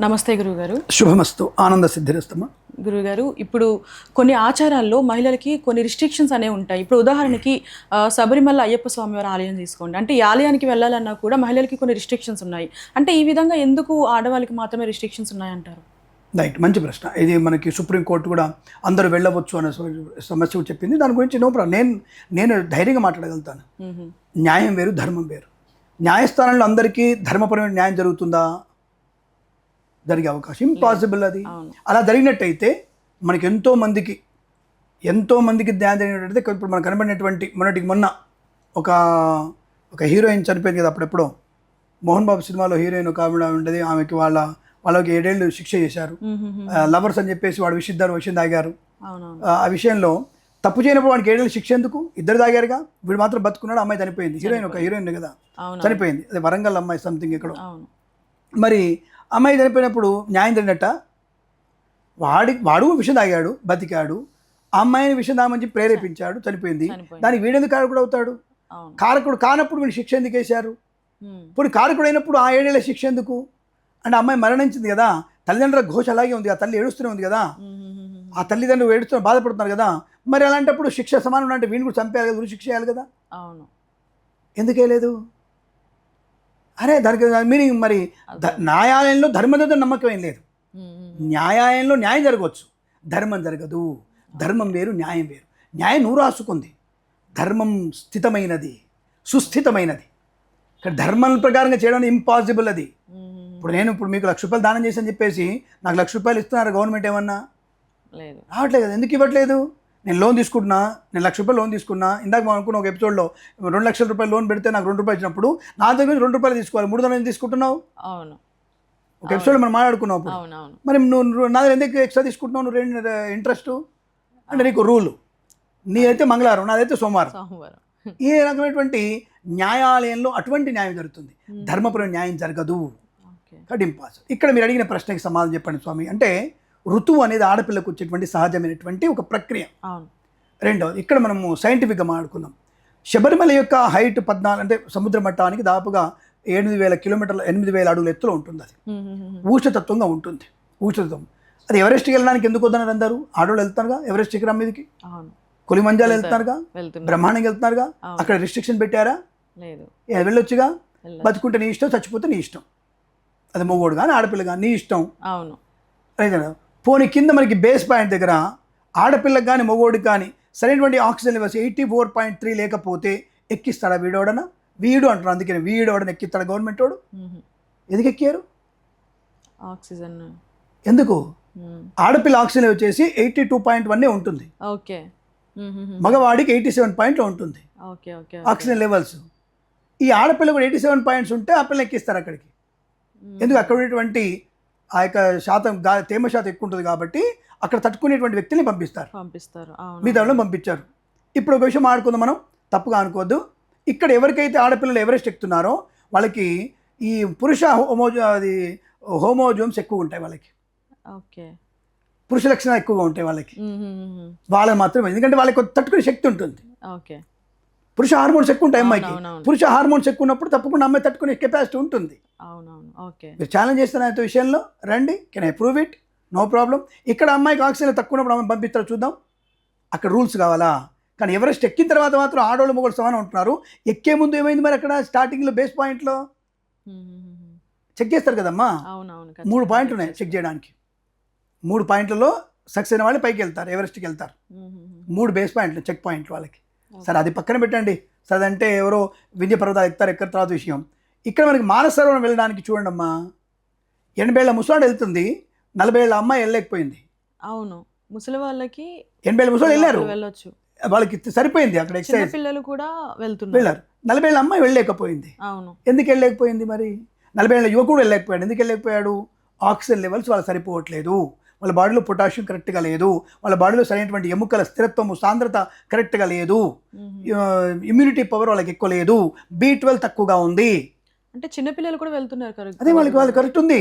నమస్తే గురువుగారు. శుభమస్తు, ఆనంద సిద్ధిరస్తమ. గురువుగారు, ఇప్పుడు కొన్ని ఆచారాల్లో మహిళలకి కొన్ని రిస్ట్రిక్షన్స్ అనేవి ఉంటాయి. ఇప్పుడు ఉదాహరణకి శబరిమల అయ్యప్ప స్వామివారి ఆలయం తీసుకోండి. అంటే ఈ ఆలయానికి వెళ్ళాలన్నా కూడా మహిళలకి కొన్ని రిస్ట్రిక్షన్స్ ఉన్నాయి. అంటే ఈ విధంగా ఎందుకు ఆడవాళ్ళకి మాత్రమే రిస్ట్రిక్షన్స్ ఉన్నాయంటారు? రైట్, మంచి ప్రశ్న. ఇది మనకి సుప్రీంకోర్టు కూడా అందరూ వెళ్ళవచ్చు అనే సమస్య చెప్పింది. దాని గురించి నో ప్రాబ్లం. నేను ధైర్యంగా మాట్లాడగలుగుతాను. న్యాయం వేరు, ధర్మం వేరు. న్యాయస్థానంలో అందరికీ ధర్మపరమైన న్యాయం జరుగుతుందా? జరిగే అవకాశం ఇంపాసిబుల్. అది అలా జరిగినట్టయితే మనకి ఎంతో మందికి న్యాయం జరిగినట్టయితే ఇప్పుడు మనకు కనబడినటువంటి మొన్న ఒక హీరోయిన్ చనిపోయింది కదా అప్పుడెప్పుడో. మోహన్ బాబు సినిమాలో హీరోయిన్ ఒక ఆవిడ ఉండేది. ఆమెకి వాళ్ళకి 7 ఏళ్ళు శిక్ష చేశారు. లవర్స్ అని చెప్పేసి వాడు విషయం తాగారు. ఆ విషయంలో తప్పు చేయనప్పుడు వాడికి 7 ఏళ్ళు శిక్ష ఎందుకు? ఇద్దరు తాగారుగా, వీడు మాత్రం బతుకున్నాడు. అమ్మాయి చనిపోయింది. హీరోయిన్ కదా చనిపోయింది. అది వరంగల్ అమ్మాయి సంథింగ్ ఎక్కడో. మరి అమ్మాయి చనిపోయినప్పుడు న్యాయం జరిగినట్ట? వాడు విషయం తాగాడు, బతికాడు. ఆ అమ్మాయిని విషయం తాగమని ప్రేరేపించాడు, చనిపోయింది. దానికి వీడెందుకు కారకుడు అవుతాడు? కారకుడు కానప్పుడు వీడు శిక్ష ఎందుకు వేశారు? ఇప్పుడు కారకుడు అయినప్పుడు ఆ 7 ఏళ్ళ శిక్ష ఎందుకు? అంటే అమ్మాయి మరణించింది కదా, తల్లిదండ్రుల ఘోష అలాగే ఉంది. ఆ తల్లి ఏడుస్తూనే ఉంది కదా, ఆ తల్లిదండ్రులు ఏడుస్తూ బాధపడుతున్నారు కదా. మరి అలాంటప్పుడు శిక్ష సమానం అంటే వీడిని కూడా చంపేయాలి కదా, శిక్ష చేయాలి కదా. ఎందుకే లేదు? అరే దానికి మీనింగ్ మరి న్యాయాలయంలో ధర్మదత్త నమ్మకం ఏం లేదు. న్యాయాలయంలో న్యాయం జరగవచ్చు, ధర్మం జరగదు. ధర్మం వేరు, న్యాయం వేరు. న్యాయం నూరు రాసుకుంది, ధర్మం స్థితమైనది, సుస్థితమైనది. ఇక్కడ ధర్మం ప్రకారంగా చేయడం ఇంపాసిబుల్. అది ఇప్పుడు మీకు ₹1,00,000 దానం చేసి అని చెప్పేసి నాకు ₹1,00,000 ఇస్తున్నారు గవర్నమెంట్ ఏమన్నా? రావట్లేదు కదా. ఎందుకు ఇవ్వట్లేదు? నేను లోన్ తీసుకుంటున్నా, నేను ₹1,00,000 లోన్ తీసుకున్నా. ఇందాక మనం అనుకున్న ఒక ఎపిసోడ్లో ₹2,00,000 లోన్ పెడితే నాకు ₹2 ఇచ్చినప్పుడు నా దగ్గర ₹2 తీసుకోవాలి, $300 తీసుకుంటున్నావు. అవును, ఒక ఎపిసోడ్లో మనం మాట్లాడుకున్నావు. మరి నువ్వు నా దగ్గర ఎందుకు ఎక్స్ట్రా తీసుకుంటున్నావు? నువ్వు ఇంట్రెస్ట్ అంటే నీకు రూలు. నీదైతే మంగళవారం, నాదైతే సోమవారం. ఈ రకమైనటువంటి న్యాయాలయంలో అటువంటి న్యాయం జరుగుతుంది, ధర్మపరమైన న్యాయం జరగదు. కాబట్టి ఇంపాసిబుల్. ఇక్కడ మీరు అడిగిన ప్రశ్నకి సమాధానం చెప్పండి స్వామి. అంటే ఋతువు అనేది ఆడపిల్లకు వచ్చేటువంటి సహజమైనటువంటి ఒక ప్రక్రియ. రెండవది, ఇక్కడ మనము సైంటిఫిక్గా మాట్లాడుకున్నాం. శబరిమల యొక్క హైట్ 14, అంటే సముద్ర మట్టానికి దాదాపుగా 8,000 కిలోమీటర్ల 8,000 అడుగుల ఎత్తులో ఉంటుంది. అది ఊష్ణతత్వంగా ఉంటుంది. ఊష్ణతత్వం అది ఎవరెస్ట్కి వెళ్ళడానికి ఎందుకు వద్దన్నారు అందరూ? ఆడవాళ్ళు వెళ్తారుగా ఎవరెస్ట్ శిఖరం మీదకి, కొలిమంజాలు వెళ్తున్నారుగా, బ్రహ్మాండంగా వెళ్తున్నారుగా. అక్కడ రిస్ట్రిక్షన్ పెట్టారా? వెళ్ళొచ్చుగా. బతుకుంటే నీ ఇష్టం, చచ్చిపోతే నీ ఇష్టం. అది మొగోడు కానీ ఆడపిల్ల కానీ నీ ఇష్టం. రైట్. పోనీ కింద మనకి బేస్ పాయింట్ దగ్గర ఆడపిల్లకి కానీ మొగోడికి కానీ సరైనటువంటి ఆక్సిజన్ లెవెల్స్ 84.3 లేకపోతే ఎక్కిస్తాడా వీడోడనా? వీడు అంటారు, అందుకని వీడోడని ఎక్కిస్తాడా గవర్నమెంట్ వాడు? ఎందుకు ఎక్కారు? ఆక్సిజన్ ఎందుకు? ఆడపిల్ల ఆక్సిజన్ వచ్చేసి 82.1 ఉంటుంది, మగవాడికి 87 పాయింట్లో ఉంటుంది ఆక్సిజన్ లెవెల్స్. ఈ ఆడపిల్ల కూడా 87 పాయింట్స్ ఉంటే ఆ పిల్ల ఎక్కిస్తారు అక్కడికి. ఎందుకు? అక్కడ ఉన్నటువంటి ఆ యొక్క శాతం తేమ శాతం ఎక్కువ ఉంటుంది కాబట్టి అక్కడ తట్టుకునేటువంటి వ్యక్తిని పంపిస్తారు. మీ దానిలో పంపించారు. ఇప్పుడు ఒక విషయం ఆడుకుందాం మనం, తప్పుగా అనుకోవద్దు. ఇక్కడ ఎవరికైతే ఆడపిల్లలు ఎవరెస్ట్ ఎక్కుతున్నారో వాళ్ళకి ఈ పురుష హోమోజోమ్స్ ఎక్కువ ఉంటాయి. వాళ్ళకి పురుష లక్షణాలు ఎక్కువగా ఉంటాయి వాళ్ళకి. వాళ్ళని మాత్రమే, ఎందుకంటే వాళ్ళకి తట్టుకునే శక్తి ఉంటుంది. పురుష హార్మోన్స్ ఎక్కువ ఉంటాయి అమ్మాయికి. పురుష హార్మోన్స్ ఎక్కువ ఉన్నప్పుడు తప్పకుండా అమ్మాయి తట్టుకునే కెపాసిటీ ఉంటుంది. మీరు ఛాలెంజ్ చేస్తున్న విషయంలో రండి, can I prove it? No problem. ఇక్కడ అమ్మాయికి ఆక్సిజన్ తక్కువ ఉన్నప్పుడు అమ్మాయి పంపిస్తారో చూద్దాం. అక్కడ రూల్స్ కావాలా? కానీ ఎవరెస్ట్ ఎక్కిన తర్వాత మాత్రం ఆడవాళ్ళు మొగోళ్ళు సమానం ఉంటున్నారు. ఎక్కే ముందు ఏమైంది మరి? అక్కడ స్టార్టింగ్లో బేస్ పాయింట్లో చెక్ చేస్తారు కదమ్మా. 3 పాయింట్లు ఉన్నాయి చెక్ చేయడానికి. 3 పాయింట్లలో సక్సెస్ అయిన వాళ్ళు పైకి వెళ్తారు, ఎవరెస్ట్కి వెళ్తారు. 3 బేస్ పాయింట్లు, చెక్ పాయింట్లు వాళ్ళకి. సరే అది పక్కన పెట్టండి. సరే అంటే ఎవరో వింధ్య పర్వతాలు ఎక్కుతారు, ఎక్కడ తర్వాత విషయం. ఇక్కడ మనకి మానస సరోవరం వెళ్ళడానికి చూడండి అమ్మా, 80 ఏళ్ళ ముసలాడు వెళ్తుంది, 40 ఏళ్ళ అమ్మాయి వెళ్ళలేకపోయింది. అవును, ముసలి వాళ్ళకి 80 ఏళ్ళ ముసలాడు వెళ్ళారు, వాళ్ళకి సరిపోయింది. అక్కడ ఎక్సర్సైజ్ పిల్లలు కూడా వెళ్ళారు. 40 ఏళ్ళ అమ్మాయి వెళ్ళలేకపోయింది. అవును, ఎందుకు వెళ్ళలేకపోయింది? మరి 40 ఏళ్ళ యువకుడు వెళ్ళలేకపోయాడు. ఎందుకు వెళ్ళలేకపోయాడు? ఆక్సిజన్ లెవెల్స్ వాళ్ళకి సరిపోవట్లేదు, వాళ్ళ బాడీలో పొటాషియం కరెక్ట్గా లేదు, వాళ్ళ బాడీలో సరైనటువంటి ఎముకల స్థిరత్వము సాంద్రత కరెక్ట్గా లేదు, ఇమ్యూనిటీ పవర్ వాళ్ళకి ఎక్కువ లేదు, B12 తక్కువగా ఉంది. అంటే చిన్నపిల్లలు కూడా వెళ్తున్నారు. అదే వాళ్ళకి కరెక్ట్ ఉంది.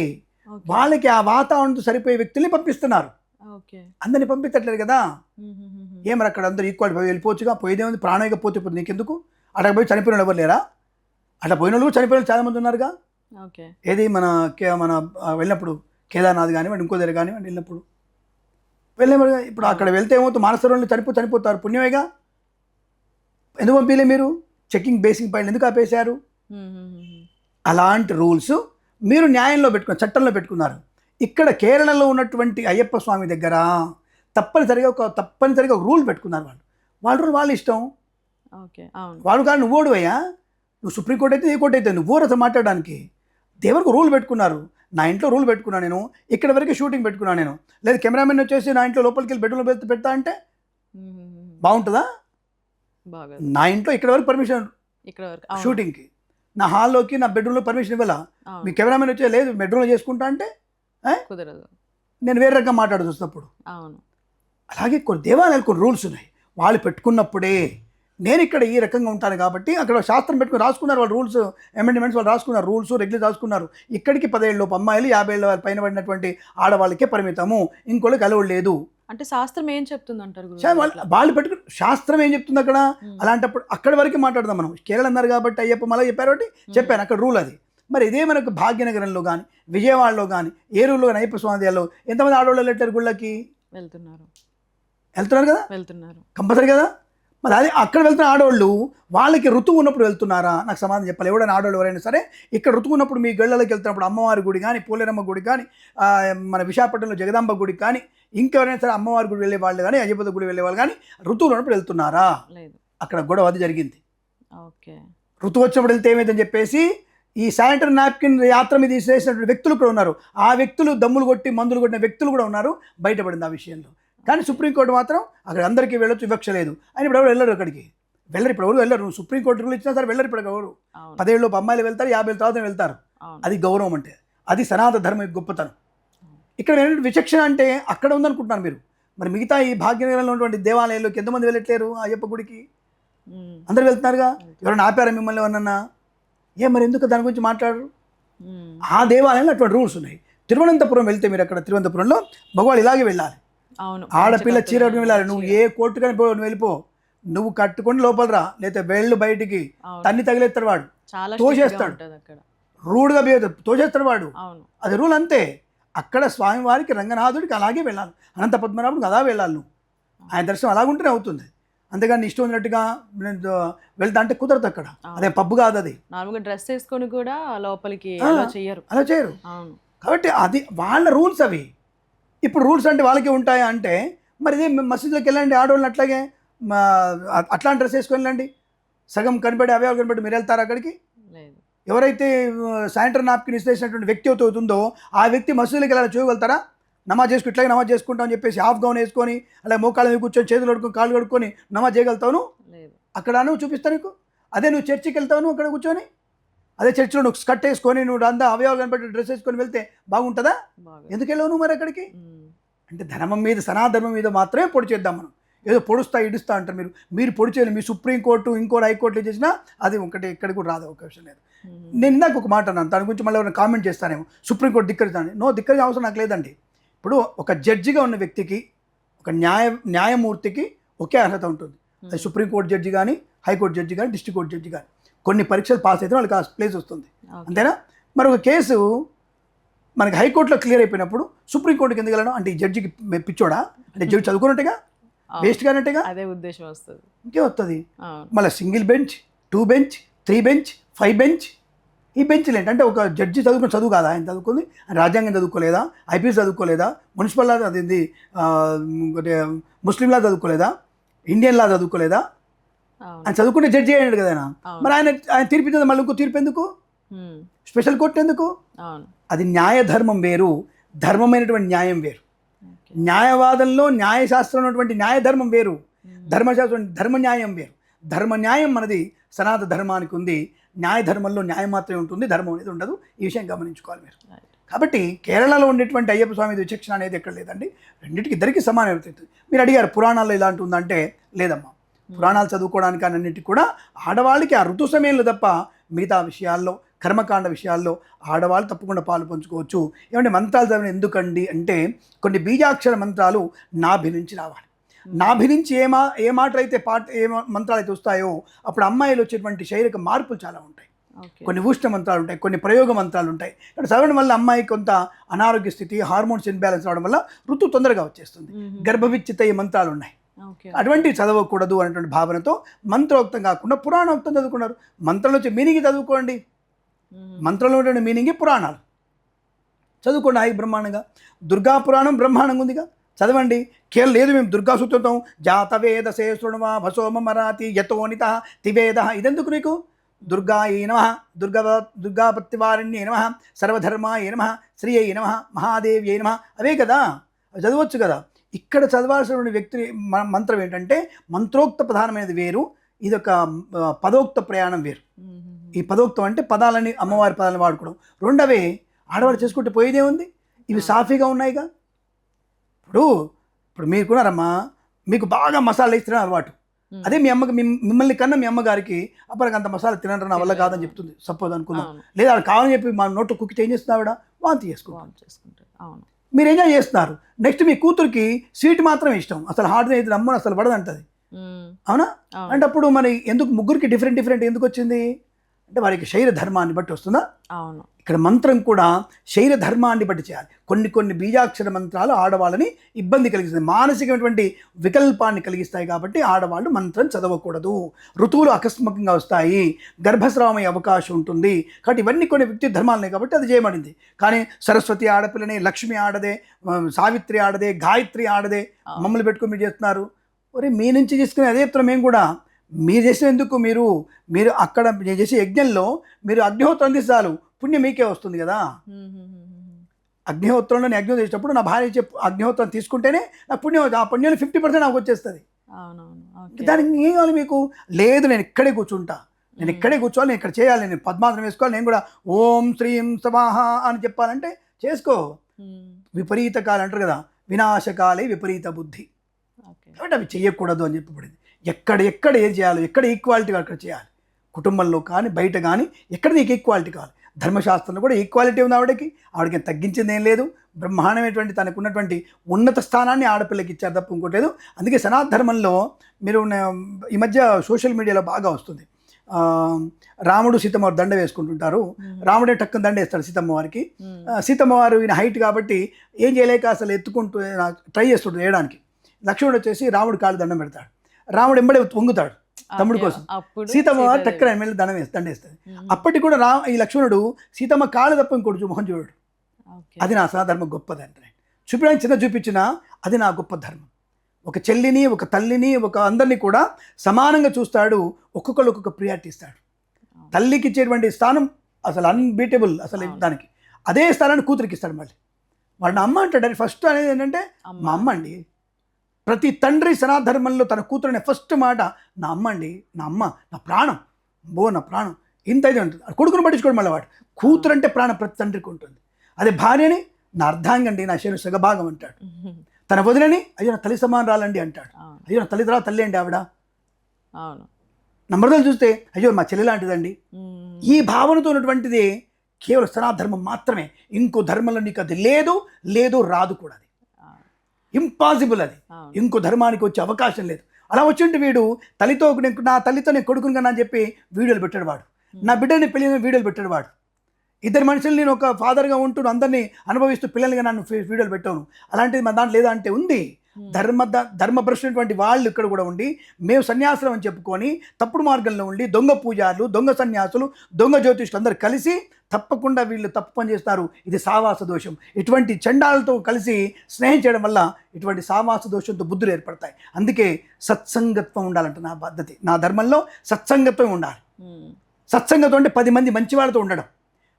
వాళ్ళకి ఆ వాతావరణంతో సరిపోయే వ్యక్తుల్ని పంపిస్తున్నారు, అందరిని పంపించట్లేదు కదా. ఏమరా అక్కడ అందరూ ఈక్వల్ వెళ్ళిపోవచ్చుగా, పోయేదే ఉంది. ప్రాణంగా పోతే నీకెందుకు? అక్కడ పోయి చనిపోయిన వాళ్ళు ఎవరు లేరా? అట్లా పోయిన వాళ్ళు చనిపోయిన చాలా మంది ఉన్నారుగా. ఏది మన వెళ్ళినప్పుడు కేదార్నాథ్ కానివ్వండి ఇంకో దగ్గర కానివ్వండి వెళ్ళినప్పుడు ఇప్పుడు అక్కడ వెళ్తే ఏమవుతుంది, మానసరోవరంలో చనిపోతారు, పుణ్యమేగా. ఎందుకు పంపించలే మీరు? చెకింగ్ బేసింగ్ పాయింట్ ఎందుకు ఆపేశారు? అలాంటి రూల్స్ మీరు న్యాయంలో పెట్టుకున్నారు, చట్టంలో పెట్టుకున్నారు. ఇక్కడ కేరళలో ఉన్నటువంటి అయ్యప్ప స్వామి దగ్గర తప్పనిసరిగా ఒక రూల్ పెట్టుకున్నారు. వాళ్ళ ఇష్టం. వాళ్ళు కానీ నువ్వు ఓడివయ్యా, నువ్వు సుప్రీంకోర్టు అయితే ఏ కోర్టు అయితే నువ్వు అసలు మాట్లాడడానికి. దేవుడికి రూల్ పెట్టుకున్నారు. నా ఇంట్లో రూల్ పెట్టుకున్నాను నేను, ఇక్కడ వరకు షూటింగ్ పెట్టుకున్నాను నేను. లేదు కెమెరామెన్ వచ్చేసి నా ఇంట్లో లోపలికి వెళ్ళి బెడ్రూమ్లో పెడతా అంటే బాగుంటుందా? నా ఇంట్లో ఇక్కడ వరకు పర్మిషన్ షూటింగ్కి, నా హాల్లోకి నా బెడ్రూమ్లో పర్మిషన్ ఇవ్వాలా? మీ కెమెరామెన్ వచ్చే లేదు బెడ్రూమ్లో చేసుకుంటా అంటే కుదరదు. నేను వేరే రకంగా మాట్లాడుతూ వస్తున్నప్పుడు. అలాగే కొన్ని దేవాలయాలు కొన్ని రూల్స్ ఉన్నాయి, వాళ్ళు పెట్టుకున్నప్పుడే నేను ఇక్కడ ఈ రకంగా ఉంటాను కాబట్టి అక్కడ శాస్త్రం పెట్టుకుని రాసుకున్నారు వాళ్ళు రూల్స్, అమెండ్మెంట్స్ వాళ్ళు రాసుకున్నారు, రూల్స్ రెగ్యులేట్ రాసుకున్నారు. ఇక్కడికి 10 ఏళ్ళలోపు అమ్మాయిలు 50 ఏళ్ళ పైన పడినటువంటి ఆడవాళ్ళకే పరిమితము, ఇంకోళ్ళకి అలవాటు లేదు. అంటే శాస్త్రం ఏం చెప్తుంది అంటారు? వాళ్ళు పెట్టుకుని శాస్త్రం ఏం చెప్తుంది అక్కడ? అలాంటప్పుడు అక్కడి వరకు మాట్లాడదాం మనం. కేరళ అన్నారు కాబట్టి అయ్యప్ప మళ్ళీ చెప్పారు కాబట్టి చెప్పాను, అక్కడ రూల్ అది. మరి ఇదే మనకు భాగ్యనగరంలో కానీ విజయవాడలో కానీ ఏలూరులో కానీ అయ్యప్ప స్వామి దేవాలయంలో ఎంతమంది ఆడవాళ్ళు వెళ్ళట్లేరు గుళ్ళకి? వెళ్తున్నారు కదా, కంపల్సరీ కదా. మరి అదే అక్కడ వెళ్తున్న ఆడవాళ్ళు వాళ్ళకి ఋతువు ఉన్నప్పుడు వెళ్తున్నారా? నాకు సమాధానం చెప్పాలి. ఎవడైనా ఆడవాళ్ళు ఎవరైనా సరే ఇక్కడ ఋతువు ఉన్నప్పుడు మీ గళ్ళలోకి వెళ్తున్నప్పుడు అమ్మవారి గుడి కానీ పోలేరమ్మ గుడి కానీ మన విశాఖపట్నంలో జగదాంబ గుడి కానీ ఇంకెవరైనా సరే అమ్మవారి గుడి వెళ్ళే వాళ్ళు కానీ అయ్యప్ప గుడి వెళ్ళే వాళ్ళు కానీ ఋతువులు ఉన్నప్పుడు వెళ్తున్నారా? అక్కడ గొడవ అది జరిగింది. ఋతువు వచ్చినప్పుడు వెళ్తే ఏమైందని చెప్పేసి ఈ శానిటరీ నాప్కిన్ యాత్ర మీద చేసినటువంటి వ్యక్తులు కూడా ఉన్నారు. ఆ వ్యక్తులు దమ్ములు కొట్టి మందులు కొట్టిన వ్యక్తులు కూడా ఉన్నారు, బయటపడింది ఆ విషయంలో. కానీ సుప్రీంకోర్టు మాత్రం అక్కడ అందరికీ వెళ్ళొచ్చు, వివక్ష లేదు అని. ఇప్పుడు ఎవరు వెళ్ళరు, అక్కడికి వెళ్ళరు. ఇప్పుడు ఎవరు వెళ్ళరు. సుప్రీంకోర్టు రూల్ ఇచ్చినా సరే వెళ్ళరు. ఇప్పుడు ఎవరు 10 ఏళ్ళలోపు అమ్మాయిలు వెళ్తారు, 50 ఏళ్ళ తర్వాత వెళ్తారు. అది గౌరవం అంటే, అది సనాతన ధర్మ గొప్పతనం. ఇక్కడ ఏంటంటే విచక్షణ అంటే అక్కడ ఉందనుకుంటున్నాను మీరు. మరి మిగతా ఈ భాగ్యనగరంలో ఉన్నటువంటి దేవాలయాల్లోకి ఎంతమంది వెళ్ళట్లేరు? అయ్యప్ప గుడికి అందరు వెళ్తున్నారుగా. ఎవరైనా ఆపారా మిమ్మల్ని ఎవరన్నా? మరి ఎందుకు దాని గురించి మాట్లాడరు? ఆ దేవాలయంలో అటువంటి రూల్స్ ఉన్నాయి. తిరువనంతపురం వెళ్తే మీరు అక్కడ తిరువనంతపురంలో మగవాళ్ళు ఇలాగే వెళ్ళాలి, ఆడపిల్ల చీర వెళ్ళాలి. నువ్వు ఏ కోర్టు కానీ నువ్వు వెళ్ళిపో, నువ్వు కట్టుకొని లోపల రా, లేకపోతే వెళ్ళు బయటికి, తన్ని తగిలేస్తాడు వాడు, తోసేస్తాడు, రూడ్గా బిహేవ్ తోసేస్తాడు వాడు. అది రూల్ అంతే. అక్కడ స్వామివారికి రంగనాథుడికి అలాగే వెళ్ళాలి, అనంత పద్మనాభుడికి అలా వెళ్ళాలి. నువ్వు ఆయన దర్శనం అలాగుంటేనే అవుతుంది. అంతేగాని ఇష్టం ఉన్నట్టుగా వెళ్తా అంటే కుదరదు అక్కడ. అదే పబ్బు కాదు, అది డ్రెస్ వేసుకొని కూడా లోపలికి అలా చేయరు. కాబట్టి అది వాళ్ళ రూల్స్ అవి. ఇప్పుడు రూల్స్ అంటే వాళ్ళకే ఉంటాయా అంటే మరి ఇదే మసీదులోకి వెళ్ళండి ఆడవాళ్ళని అట్లాగే అట్లాంటి డ్రెస్ వేసుకొని వెళ్ళండి, సగం కనిపెట్టి అవయవాలు కనిపెట్టి మీరు వెళ్తారు అక్కడికి? ఎవరైతే శానిటరీ నాప్కిన్ ఇచ్చేసినటువంటి వ్యక్తి అవుతుందో ఆ వ్యక్తి మసీదులోకి వెళ్ళాలి చూడగలుగుతారా? నమాజ్ చేసుకుని ఇట్లాగే నమాజ్ చేసుకుంటాం అని చెప్పేసి హాఫ్ గౌన్ వేసుకొని అలాగే మోకాళ్ళ మీద కూర్చొని చేతులు కడుక్కొని కాళ్ళు కడుక్కొని నమాజ్ చేయగలుగుతావు? అక్కడ నువ్వు చూపిస్తాను నీకు. అదే నువ్వు చర్చికి వెళ్తావు అక్కడ కూర్చొని, అదే చర్చిలో నువ్వు స్కర్ట్ వేసుకొని నువ్వు అంతా అవయవాలు కనిపెట్టి డ్రెస్ వేసుకొని వెళ్తే బాగుంటుందా? ఎందుకు వెళ్ళావు నువ్వు మరి అక్కడికి? అంటే ధర్మం మీద, సనాధర్మం మీద మాత్రమే పొడి చేద్దాం మనం. ఏదో పొడుస్తా ఇడుస్తా అంటారు మీరు. మీరు పొడి చేయాలి. మీ సుప్రీంకోర్టు ఇంకోటి హైకోర్టులో చేసినా అది ఒకటి ఎక్కడికి కూడా రాదు, అవకాశం లేదు. నేను ఇందాక ఒక మాట అన్నాను, దాని గురించి మళ్ళీ ఎవరైనా కామెంట్ చేస్తానేమో, సుప్రీంకోర్టు ధిక్కరిస్తాను. ధిక్కరించే అవసరం నాకు లేదండి. ఇప్పుడు ఒక జడ్జిగా ఉన్న వ్యక్తికి, ఒక న్యాయమూర్తికి ఒకే అర్హత ఉంటుంది. అది సుప్రీంకోర్టు జడ్జి కానీ, హైకోర్టు జడ్జి కానీ, డిస్ట్రిక్ట్ కోర్టు జడ్జి కానీ. కొన్ని పరీక్షలు పాస్ అయితే వాళ్ళకి ఆ ప్లేస్ వస్తుంది, అంతేనా? మరి ఒక కేసు మనకి హైకోర్టులో క్లియర్ అయిపోయినప్పుడు సుప్రీంకోర్టుకి ఎందుకు వెళ్ళడం? అంటే ఈ జడ్జికి పిచ్చోడా? అంటే జడ్జి చదువుకున్నట్టుగా, వేస్ట్ కానట్టుగా, అదే ఉద్దేశం వస్తుంది. ఇంకే వస్తుంది. మళ్ళీ single bench, 2 bench, 3 bench, 5 bench. ఈ బెంచ్లు ఏంటంటే ఒక జడ్జి చదువుకున్న చదువు కాదా? ఆయన చదువుకుంది రాజ్యాంగం చదువుకోలేదా? ఐపీఎస్ చదువుకోలేదా? మున్సిపల్ లా, అదేంది ముస్లిం లా చదువుకోలేదా? ఇండియన్ లా చదువుకోలేదా? ఆయన చదువుకుంటే జడ్జి అయ్యాడు కదా ఆయన. మరి ఆయన తీర్పు మళ్ళీ ఇంకో తీర్పు ఎందుకు? స్పెషల్ కోర్టు ఎందుకు? అది న్యాయధర్మం వేరు, ధర్మమైనటువంటి న్యాయం వేరు. న్యాయవాదంలో న్యాయశాస్త్రం ఉన్నటువంటి న్యాయధర్మం వేరు, ధర్మశాస్త్రం ధర్మ న్యాయం వేరు. ధర్మ న్యాయం మనది సనాతన ధర్మానికి ఉంది. న్యాయధర్మంలో న్యాయం మాత్రమే ఉంటుంది, ధర్మం అనేది ఉండదు. ఈ విషయం గమనించుకోవాలి మీరు. కాబట్టి కేరళలో ఉండేటువంటి అయ్యప్ప స్వామి విచక్షణ అనేది ఎక్కడ లేదండి. రెండింటికి ఇద్దరికి సమానం అవుతుంది. మీరు అడిగారు పురాణాల్లో ఇలాంటి ఉందంటే లేదమ్మా. పురాణాలు చదువుకోవడానికి అన్నింటికి కూడా ఆడవాళ్ళకి ఆ ఋతు సమయంలో తప్ప మిగతా విషయాల్లో, కర్మకాండ విషయాల్లో ఆడవాళ్ళు తప్పకుండా పాలు పంచుకోవచ్చు. ఏమంటే మంత్రాలు చదివిన ఎందుకండి అంటే కొన్ని బీజాక్షర మంత్రాలు నాభి నుంచి రావాలి. నాభి నుంచి ఏ మాటలు అయితే ఏ మంత్రాలు అయితే వస్తాయో అప్పుడు అమ్మాయిలు వచ్చేటువంటి శారీరక మార్పులు చాలా ఉంటాయి. ఓకే. కొన్ని ఊష్ణ మంత్రాలు ఉంటాయి, కొన్ని ప్రయోగ మంత్రాలు ఉంటాయి. ఇక్కడ చదవడం వల్ల అమ్మాయి కొంత అనారోగ్య స్థితి, హార్మోన్స్ ఇన్బ్యాలెన్స్ అవడం వల్ల ఋతువు తొందరగా వచ్చేస్తుంది. గర్భవిచ్చిత ఈ మంత్రాలు ఉన్నాయి. ఓకే. అటువంటివి చదవకూడదు అనేటువంటి భావనతో మంత్రోక్తం కాకుండా పురాణోక్తం చదువుకున్నారు. మంత్రంలో వచ్చే మీనింగ్ చదువుకోండి. మంత్రంలో ఉండే మీనింగ్ పురాణాలు చదువుకోండి హాయి బ్రహ్మాండంగా. దుర్గా పురాణం బ్రహ్మాండంగా ఉందిగా, చదవండి. కేవలం లేదు మేము దుర్గా సూత్రం జాతవేద శే శృణ్వా భసోమ మరాతి యతోనిత తివేద, ఇదెందుకు నీకు? దుర్గాయ నమః, దుర్గాపత్తివారిణ్యే నమః, సర్వధర్మాయ నమః, శ్రీయై నమః, మహాదేవ్యై నమః, అవే కదా, అవి చదవచ్చు కదా. ఇక్కడ చదవాల్సినటువంటి వ్యక్తి మంత్రం ఏంటంటే మంత్రోక్త ప్రధానమైనది వేరు, ఇదొక పదోక్త ప్రయాణం వేరు. ఈ పదోక్తం అంటే పదాలని, అమ్మవారి పదాలను వాడుకోవడం. రెండవే ఆడవాళ్ళు చేసుకుంటే పోయేదే ఉంది, ఇవి సాఫీగా ఉన్నాయిగా. ఇప్పుడు మీరు కూడా మీకు బాగా మసాలా వేసి తినడం అలవాటు. అదే మీ అమ్మకి మిమ్మల్ని కన్నా మీ అమ్మగారికి అప్పటికి అంత మసాలా తినడం నా వల్ల కాదని చెప్తుంది, సపోజ్ అనుకుందాం. లేదా ఆవిడ కావాలని చెప్పి మా నోట్లో కుక్కి ఏం చేస్తుంది, ఆవిడ వాంతి చేసుకుంటారు. అవును, మీరు ఎంజాయ్ చేస్తున్నారు. నెక్స్ట్ మీ కూతురికి స్వీట్ మాత్రం ఇష్టం, అసలు హార్డ్ అయితే అమ్మని అసలు పడదంటది. అవునా? అంటే అప్పుడు మరి ఎందుకు ముగ్గురికి డిఫరెంట్ ఎందుకు వచ్చింది అంటే వారికి శరీర ధర్మాన్ని బట్టి వస్తుందా? అవును. ఇక్కడ మంత్రం కూడా శరీర ధర్మాన్ని బట్టి చేయాలి. కొన్ని బీజాక్షర మంత్రాలు ఆడవాళ్ళని ఇబ్బంది కలిగిస్తుంది, మానసికమైనటువంటి వికల్పాన్ని కలిగిస్తాయి. కాబట్టి ఆడవాళ్ళు మంత్రం చదవకూడదు. ఋతువులు అకస్మాత్తుగా వస్తాయి, గర్భస్రావం అయ్యే అవకాశం ఉంటుంది. కాబట్టి ఇవన్నీ కొన్ని వ్యక్తి ధర్మాలనే కాబట్టి అది చేయబడింది. కానీ సరస్వతి ఆడపిల్లని, లక్ష్మి ఆడదే, సావిత్రి ఆడదే, గాయత్రి ఆడదే, మమ్మల్ని పెట్టుకుని మీరు చేస్తున్నారు. ఒరే మీ నుంచి తీసుకునే అదే చెప్తున్నాం మేము కూడా. మీరు చేసిన ఎందుకు, మీరు అక్కడ చేసే యజ్ఞంలో మీరు అగ్నిహోత్రం అందిస్తారు, పుణ్యం మీకే వస్తుంది కదా. అగ్నిహోత్రంలో నేను యజ్ఞం చేసేటప్పుడు నా భార్య చెప్పు అగ్నిహోత్రం తీసుకుంటేనే నా పుణ్యం, ఆ పుణ్యంలో 50% నాకు వచ్చేస్తుంది. దానికి ఏం కావాలి మీకు? లేదు నేను ఇక్కడే కూర్చుంటా, నేను ఇక్కడే కూర్చోవాలి, నేను ఇక్కడ చేయాలి, నేను పద్మాసనం వేసుకోవాలి, నేను కూడా ఓం శ్రీం స్వాహ అని చెప్పాలంటే చేసుకో. విపరీత కాలం అంటారు కదా, వినాశకాలే విపరీత బుద్ధి. కాబట్టి అవి చేయకూడదు అని చెప్పబడింది. ఎక్కడ ఏం చేయాలో, ఎక్కడ ఈక్వాలిటీగా అక్కడ చేయాలి. కుటుంబంలో కానీ బయట కానీ ఎక్కడ నీకు ఈక్వాలిటీ కావాలి. ధర్మశాస్త్రంలో కూడా ఈక్వాలిటీ ఉంది ఆవిడకి తగ్గించింది ఏం లేదు. బ్రహ్మాండమైనటువంటి తనకు ఉన్నటువంటి ఉన్నత స్థానాన్ని ఆడపిల్లకి ఇచ్చారు తప్ప ఇంకోటి లేదు. అందుకే సనాతన ధర్మంలో మీరు ఈ మధ్య సోషల్ మీడియాలో బాగా వస్తుంది, రాముడు సీతమ్మ వారు దండ వేసుకుంటుంటారు. రాముడే టక్కున దండ వేస్తాడు సీతమ్మ వారికి. సీతమ్మ వారు ఈయన హైట్ కాబట్టి ఏం చేయలేక అసలు ఎత్తుకుంటూ ట్రై చేస్తుంటాడు వేయడానికి. లక్ష్మణుడు వచ్చేసి రాముడు కాళ్ళు దండం పెడతాడు, రాముడు ఎంబడే వంగుతాడు తమ్ముడు కోసం. సీతమ్మ వారు టక్కన ఎమ్మెల్యే దండేస్తుంది. అప్పటికి కూడా ఈ లక్ష్మణుడు సీతమ్మ కాళ్ళు తప్ప ఇంకోటి మొహం చూడడు. అది నా సనాధర్మం గొప్పది అంటే చూపించడానికి చిన్న చూపించినా అది నా గొప్ప ధర్మం. ఒక చెల్లిని, ఒక తల్లిని, ఒక అందరినీ కూడా సమానంగా చూస్తాడు. ఒక్కొక్కరు ఒక్కొక్క ప్రియారిటీ ఇస్తాడు. తల్లికి ఇచ్చేటువంటి స్థానం అసలు అన్బీటబుల్, అసలు దానికి అదే స్థానాన్ని కూతురికి ఇస్తాడు. మళ్ళీ వాడిని అమ్మ అంటాడు. అది ఫస్ట్ అనేది ఏంటంటే మా అమ్మ అండి. ప్రతి తండ్రి సనాతన ధర్మంలో తన కూతురుని ఫస్ట్ మాట నా అమ్మ అండి, నా అమ్మ నా ప్రాణం, నా ప్రాణం ఇంత అయితే ఉంటుంది. కొడుకుని పట్టించుకోవడం మళ్ళీ వాడు. కూతురు అంటే ప్రాణం ప్రతి తండ్రికి ఉంటుంది. అదే భార్యని నా అర్ధాంగండి, నా శరీర సగభాగం అంటాడు. తన వదిలని అయ్యో నా తల్లి సమానరాలండి అంటాడు. అయ్యో నా తల్లి అండి ఆవిడ. నా మరదలు చూస్తే అయ్యో మా చెల్లి లాంటిదండి. ఈ భావనతో ఉన్నటువంటిది కేవలం సనాతన ధర్మం మాత్రమే. ఇంకో ధర్మంలో నీకు అది లేదు రాదు కూడా. అది ఇంపాసిబుల్. అది ఇంకో ధర్మానికి వచ్చే అవకాశం లేదు. అలా వచ్చింటే వీడు నా తల్లితో నేను కొడుకుని కన్నా అని చెప్పి వీడియోలు పెట్టాడు వాడు. నా బిడ్డని పెళ్ళి వీడియోలు పెట్టాడు వాడు. ఇద్దరు మనుషులు నేను ఒక ఫాదర్గా ఉంటూ అందరినీ అనుభవిస్తూ పిల్లలుగా నన్ను వీడియోలు పెట్టాను. అలాంటిది మన దాంట్లో లేదా అంటే ఉంది. ధర్మభ్రష్టున్నటువంటి వాళ్ళు ఇక్కడ కూడా ఉండి మేము సన్యాసులం అని చెప్పుకొని తప్పుడు మార్గంలో ఉండి దొంగ పూజారులు, దొంగ సన్యాసులు, దొంగ జ్యోతిష్యులు అందరూ కలిసి తప్పకుండా వీళ్ళు తప్పు పని చేస్తారు. ఇది సావాస దోషం. ఇటువంటి చండాలతో కలిసి స్నేహం చేయడం వల్ల ఇటువంటి సావాస దోషంతో బుద్ధులు ఏర్పడతాయి. అందుకే సత్సంగత్వం ఉండాలంట నా పద్ధతి. నా ధర్మంలో సత్సంగత్వం ఉండాలి. సత్సంగత్వం అంటే 10 మంది మంచి వాళ్ళతో ఉండడం.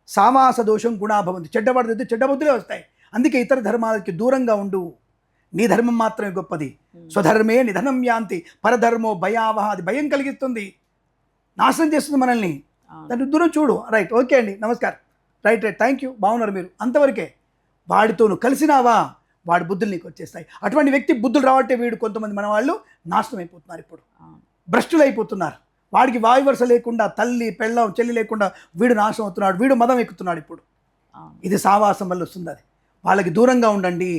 సావాస దోషం గుణాభవంతి, చెడ్డవాడితే చెడ్డ బుద్ధులే వస్తాయి. అందుకే ఇతర ధర్మాలకి దూరంగా ఉండు. నీ ధర్మం మాత్రమే గొప్పది. స్వధర్మే నిధనం యాంతి పరధర్మో భయావహ. అది భయం కలిగిస్తుంది, నాశనం చేస్తుంది మనల్ని. దాన్ని దూరం చూడు. రైట్, ఓకే అండి, నమస్కారం, రైట్ థ్యాంక్ యూ, బాగున్నారు మీరు, అంతవరకే. వాడితో నువ్వు కలిసినావా వాడి బుద్ధులు నీకు వచ్చేస్తాయి. అటువంటి వ్యక్తి బుద్ధులు రావట్టే వీడు కొంతమంది మన వాళ్ళు నాశనం అయిపోతున్నారు. ఇప్పుడు భ్రష్టులు అయిపోతున్నారు. వాడికి వాయు వరుస లేకుండా, తల్లి పెళ్ళం చెల్లి లేకుండా వీడు నాశనం అవుతున్నాడు. వీడు మదం ఎక్కుతున్నాడు. ఇప్పుడు ఇది సావాసం వల్ల వస్తుంది. అది వాళ్ళకి దూరంగా ఉండండి.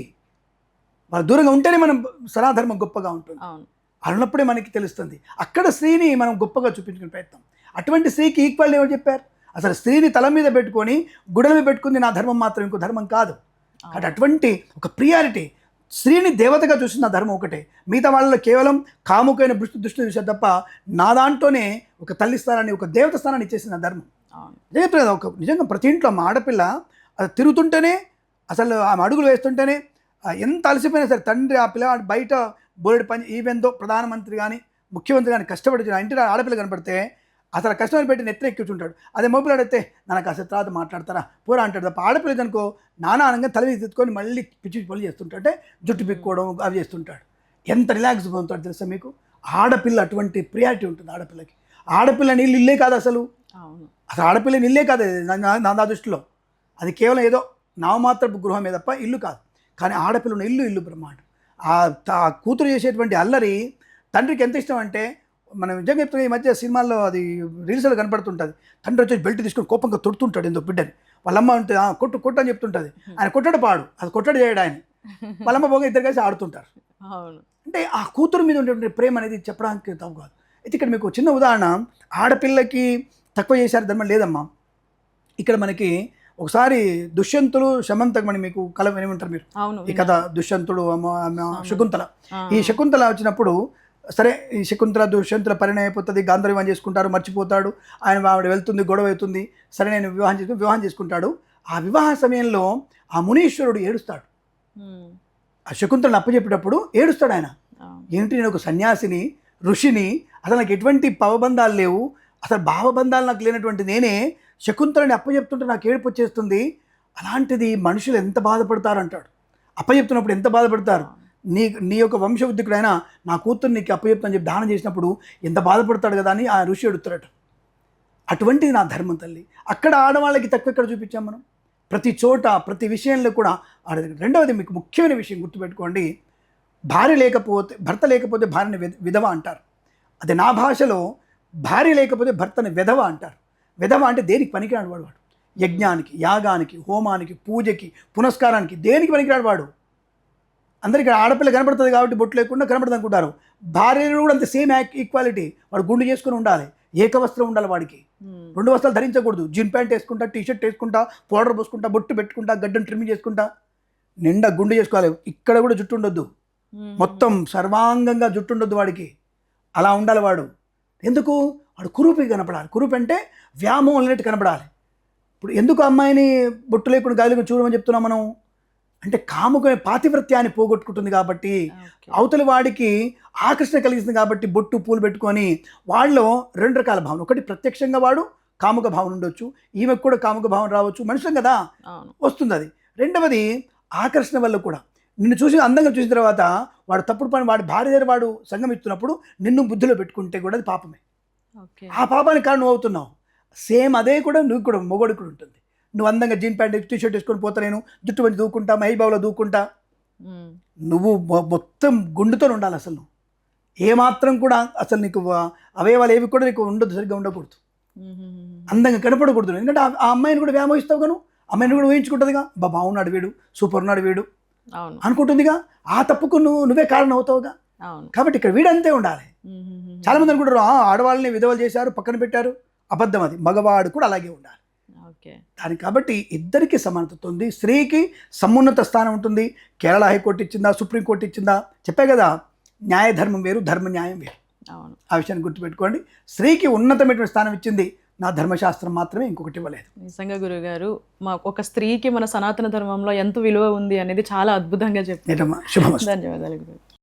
వాళ్ళు దూరంగా ఉంటేనే మనం సనాధర్మం గొప్పగా ఉంటుంది. అన్నప్పుడే మనకి తెలుస్తుంది. అక్కడ స్త్రీని మనం గొప్పగా చూపించుకునే ప్రయత్నం. అటువంటి స్త్రీకి ఈక్వాలిటీ ఎవరు చెప్పారు? అసలు స్త్రీని తల మీద పెట్టుకొని గుడల మీద పెట్టుకుంది నా ధర్మం మాత్రం ఇంకో ధర్మం కాదు. కాబట్టి అటువంటి ఒక ప్రియారిటీ, స్త్రీని దేవతగా చూసిన నా ధర్మం ఒకటే. మిగతా వాళ్ళలో కేవలం కాముకైన దృష్టి చూసారు తప్ప నా దాంట్లోనే ఒక తల్లి స్థానాన్ని, ఒక దేవత స్థానాన్ని ఇచ్చేసిన నా ధర్మం. చెప్తున్నా ఒక నిజంగా ప్రతి ఇంట్లో మా ఆడపిల్ల అది తిరుగుతుంటేనే, అసలు ఆమె అడుగులు వేస్తుంటేనే ఎంత అలసిపోయినా సరే తండ్రి ఆ పిల్లవాడు బయట బోర్డు పని ఈవెందో ప్రధానమంత్రి కానీ ముఖ్యమంత్రి కానీ కష్టపడి ఇంటి ఆడపిల్ల కనపడితే అసలు కష్టమని పెట్టి నెత్తిన ఎక్కించుంటాడు. అదే మొబైల్ నాకు అసలు తర్వాత మాట్లాడతారా పోరా అంటాడు తప్ప, ఆడపిల్ల అనుకో నానానంగా తల మీద తిట్టుకొని మళ్ళీ పిచ్చి పనులు చేస్తుంటే జుట్టు పిక్కోవడం అవి చేస్తుంటాడు. ఎంత రిలాక్స్ పొందుతాడు తెలుసా మీకు? ఆడపిల్ల అటువంటి ప్రియారిటీ ఉంటుంది ఆడపిల్లకి. ఆడపిల్ల నీళ్ళు ఇల్లే కాదు అసలు ఆడపిల్ల ఇల్లే కాదు నా దృష్టిలో. అది కేవలం ఏదో నామమాత్రపు గృహమే తప్ప ఇల్లు కాదు. కానీ ఆడపిల్ల ఉన్న ఇల్లు బ్రహ్మాండం. ఆ కూతురు చేసేటువంటి అల్లరి తండ్రికి ఎంత ఇష్టం అంటే, మనం నిజంగా చెప్తున్నా ఈ మధ్య సినిమాల్లో అది రీల్స్లో కనపడుతుంటుంది. తండ్రి వచ్చి బెల్ట్ తీసుకొని కోపంగా తొడుతుంటాడు ఏందో బిడ్డని. వాళ్ళమ్మ ఉంటే కొట్టు అని చెప్తుంటుంది. ఆయన కొట్టడు పాడు, అది కొట్టడు చేయడు ఆయన. వాళ్ళమ్మ పోగా ఇద్దరు కలిసి ఆడుతుంటారు. అంటే ఆ కూతురు మీద ఉండేటువంటి ప్రేమ అనేది చెప్పడానికి తప్పు కాదు. అయితే ఇక్కడ మీకు చిన్న ఉదాహరణ, ఆడపిల్లకి తక్కువ చేశారు ధర్మం లేదమ్మా. ఇక్కడ మనకి ఒకసారి దుష్యంతుడు శమంతకు అని మీకు కళ వినిమంటారు మీరు ఈ కథ. దుష్యంతుడు శకుంతల, ఈ శకుంతల వచ్చినప్పుడు సరే ఈ శకుంతల దుష్యంతుల పరిణయం అయిపోతుంది, గాంధర్వం చేసుకుంటారు, మర్చిపోతాడు. ఆవిడ వెళ్తుంది, గొడవ అవుతుంది, సరే నేను వివాహం చేసుకుంటాడు. ఆ వివాహ సమయంలో ఆ మునీశ్వరుడు ఏడుస్తాడు. ఆ శకుంతలను అప్పచెప్పేటప్పుడు ఏడుస్తాడు ఆయన. ఏంటి నేను ఒక సన్యాసిని, ఋషిని, అసలు నాకు ఎటువంటి పవబంధాలు లేవు, అసలు భావబంధాలు నాకు లేనటువంటి నేనే శకుంతలని అప్పచెప్తుంటే నాకు ఏడుపు వచ్చేస్తుంది, అలాంటిది మనుషులు ఎంత బాధపడతారు అంటాడు. అప్పచెప్తున్నప్పుడు ఎంత బాధపడతారు, నీ యొక్క వంశవృద్ధికుడైనా నా కూతురు నీకు అప్పచెప్తాను చెప్పి దానం చేసినప్పుడు ఎంత బాధపడతాడు కదా అని ఆ ఋషి అడుగుతారట. అటువంటిది నా ధర్మం తల్లి. అక్కడ ఆడవాళ్ళకి తక్కువ ఎక్కడ చూపించాం మనం? ప్రతి చోట ప్రతి విషయంలో కూడా రెండవది మీకు ముఖ్యమైన విషయం గుర్తుపెట్టుకోండి, భర్త లేకపోతే భార్యని విధవ అంటారు. అదే నా భాషలో భార్య లేకపోతే భర్తని విధవ అంటారు. విధవ అంటే దేనికి పనికిరాడు వాడు. యజ్ఞానికి, యాగానికి, హోమానికి, పూజకి, పునస్కారానికి దేనికి పనికిరాడు వాడు. అందరికీ ఆడపిల్ల కనపడుతుంది కాబట్టి బొట్టు లేకుండా కనపడుతుంది అనుకుంటారు. భార్యను కూడా అంత సేమ్ ఈక్వాలిటీ. వాడు గుండు చేసుకుని ఉండాలి, ఏకవస్త్రం ఉండాలి, వాడికి 2 వస్త్రాలు ధరించకూడదు. జీన్ ప్యాంట్ వేసుకుంటా, టీషర్ట్ వేసుకుంటా, పౌడర్ పోసుకుంటా, బొట్టు పెట్టుకుంటా, గడ్డను ట్రిమ్ చేసుకుంటా, నిండా గుండు చేసుకోవాలి. ఇక్కడ కూడా జుట్టు ఉండొద్దు, మొత్తం సర్వాంగంగా జుట్టు ఉండొద్దు వాడికి. అలా ఉండాలి వాడు. ఎందుకు? వాడు కురూపి కనపడాలి. కురూపి అంటే వ్యామోహం లేనట్టు కనపడాలి. ఇప్పుడు ఎందుకు అమ్మాయిని బొట్టు లేకుండా గాలిగా చూడమని చెప్తున్నాం మనం అంటే, కాముకమైన పాతివ్రత్యాన్ని పోగొట్టుకుంటుంది కాబట్టి, అవతలి వాడికి ఆకర్షణ కలిగిస్తుంది కాబట్టి బొట్టు పూలు పెట్టుకొని వాళ్ళలో 2 రకాల భావన. ఒకటి ప్రత్యక్షంగా వాడు కాముక భావన ఉండొచ్చు, ఈమెకు కూడా కాముక భావన రావచ్చు, మనుషులం కదా వస్తుంది అది. రెండవది ఆకర్షణ వల్ల కూడా నిన్ను చూసి అందంగా చూసిన తర్వాత వాడు తప్పుడు పని వాడి భార్య దగ్గర వాడు సంగం ఇస్తున్నప్పుడు నిన్ను బుద్ధిలో పెట్టుకుంటే కూడా అది పాపమే. ఆ పాపానికి కారణం అవుతున్నావు. సేమ్ అదే కూడా నువ్వు కూడా మొగోడికి కూడా ఉంటుంది. నువ్వు అందంగా జీన్ ప్యాంట్ టీషర్ట్ వేసుకొని పోతా, నేను జుట్టు మంచి దూకుంటా, మహిబాబులో దూకుంటా, నువ్వు మొత్తం గుండుతో ఉండాలి. అసలు నువ్వు ఏమాత్రం కూడా అసలు నీకు అవయవాలు ఏవి కూడా నీకు ఉండదు, సరిగ్గా ఉండకూడదు, అందంగా కనపడకూడదు. ఎందుకంటే ఆ అమ్మాయిని కూడా వ్యామోహిస్తావు గాను, అమ్మాయిని కూడా ఊహించుకుంటుందిగా, బాగున్నాడు వీడు, సూపర్ ఉన్నాడు వీడు అనుకుంటుందిగా. ఆ తప్పుకు నువ్వే కారణం అవుతావుగా. కాబట్టి ఇక్కడ వీడంతే ఉండాలి. చాలా మంది అనుకుంటారు ఆడవాళ్ళని విధవలు చేశారు, పక్కన పెట్టారు. అబద్ధం అది. మగవాడు కూడా అలాగే ఉండాలి. దానికి కాబట్టి ఇద్దరికి సమానత ఉంది. స్త్రీకి సమున్నత స్థానం ఉంటుంది. కేరళ హైకోర్టు ఇచ్చిందా, సుప్రీంకోర్టు ఇచ్చిందా చెప్పే కదా, న్యాయ ధర్మం వేరు, ధర్మ న్యాయం వేరు. ఆ విషయాన్ని గుర్తుపెట్టుకోండి. స్త్రీకి ఉన్నతమైనటువంటి స్థానం ఇచ్చింది నా ధర్మశాస్త్రం, మాత్రమే ఇంకొకటి ఇవ్వలేదు. నిజంగా గురుగారు, ఒక స్త్రీకి మన సనాతన ధర్మంలో ఎంత విలువ ఉంది అనేది చాలా అద్భుతంగా చెప్పారు. ధన్యవాదాలు గురుగారు.